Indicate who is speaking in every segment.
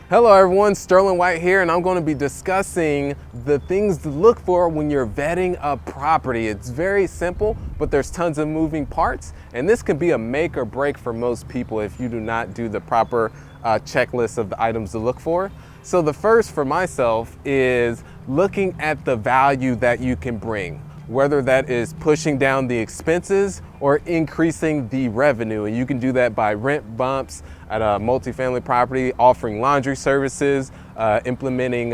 Speaker 1: Hello everyone, Sterling White here, and I'm going to be discussing the things to look for when you're vetting a property. It's very simple, but there's tons of moving parts, and this can be a make or break for most people if you do not do the proper checklist of the items to look for. So the first for myself is looking at the value that you can bring, whether that is pushing down the expenses or increasing the revenue. And you can do that by rent bumps at a multifamily property, offering laundry services, implementing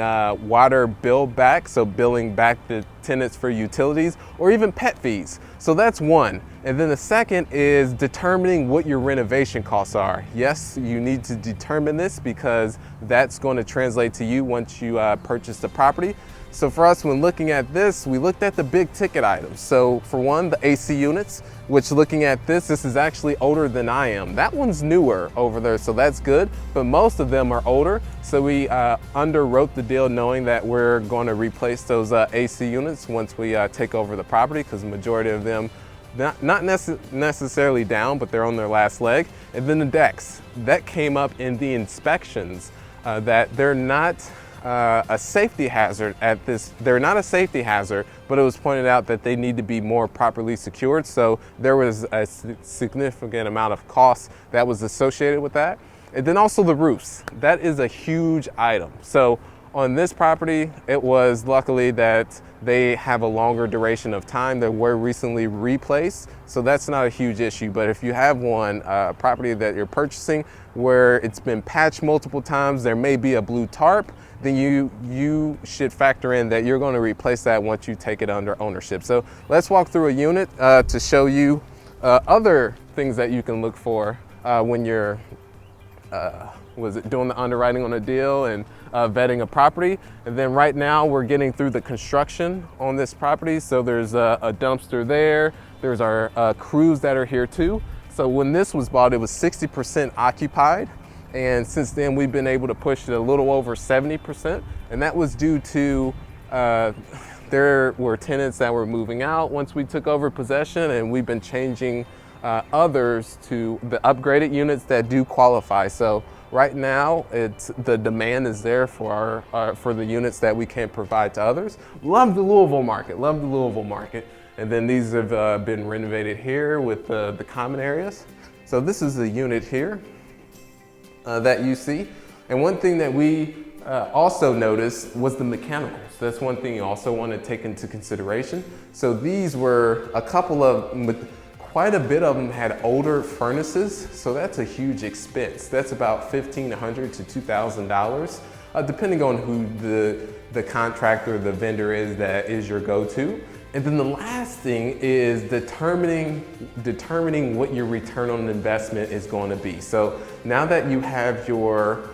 Speaker 1: water bill back, so billing back the tenants for utilities, or even pet fees. So that's one. And then the second is determining what your renovation costs are. Yes, you need to determine this because that's going to translate to you once you purchase the property. So for us, when looking at this, we looked at the big ticket items. So for one, the AC units, which looking at this is actually older than I am. That one's newer over there, so that's good, but most of them are older. So we underwrote the deal knowing that we're going to replace those AC units once we take over the property, because the majority of them, not necessarily down, but they're on their last leg. And then the decks, that came up in the inspections, that they're not a safety hazard at this. They're not a safety hazard, but it was pointed out that they need to be more properly secured. So there was a significant amount of cost that was associated with that. And then also the roofs. That is a huge item. So on this property, it was luckily that they have a longer duration of time. They were recently replaced, so that's not a huge issue. But if you have one property that you're purchasing where it's been patched multiple times, there may be a blue tarp, then you should factor in that you're going to replace that once you take it under ownership. So let's walk through a unit to show you other things that you can look for when you're doing the underwriting on a deal and vetting a property. And then right now we're getting through the construction on this property. So there's a dumpster there. There's our crews that are here too. So when this was bought, it was 60% occupied. And since then we've been able to push it a little over 70%. And that was due to there were tenants that were moving out once we took over possession, and we've been changing others to the upgraded units that do qualify. So right now, the demand is there for the units that we can provide to others. Love the Louisville market, love the Louisville market. And then these have been renovated here with the common areas. So this is the unit here that you see. And one thing that we also noticed was the mechanicals. That's one thing you also want to take into consideration. So these were a couple of, quite a bit of them had older furnaces, so that's a huge expense. That's about $1,500 to $2,000, depending on who the contractor, the vendor is that is your go-to. And then the last thing is determining what your return on investment is going to be. So now that you have your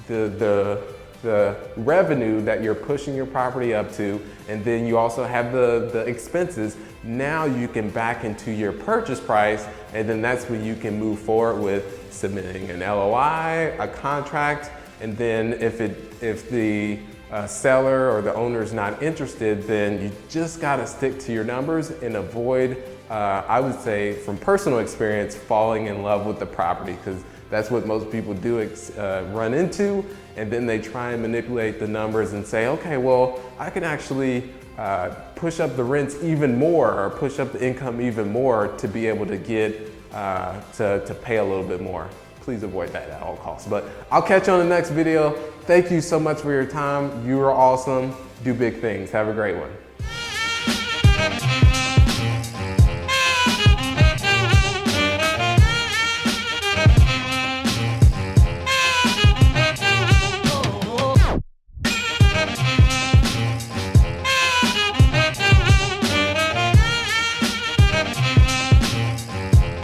Speaker 1: the revenue that you're pushing your property up to, and then you also have the expenses, now you can back into your purchase price, and then that's when you can move forward with submitting an LOI, a contract, and then if the seller or the owner is not interested, then you just got to stick to your numbers and avoid, I would say from personal experience, falling in love with the property, because that's what most people do run into, and then they try and manipulate the numbers and say, okay, well, I can actually push up the rents even more or push up the income even more to be able to get to pay a little bit more. Please avoid that at all costs. But I'll catch you on the next video. Thank you so much for your time. You are awesome. Do big things. Have a great one.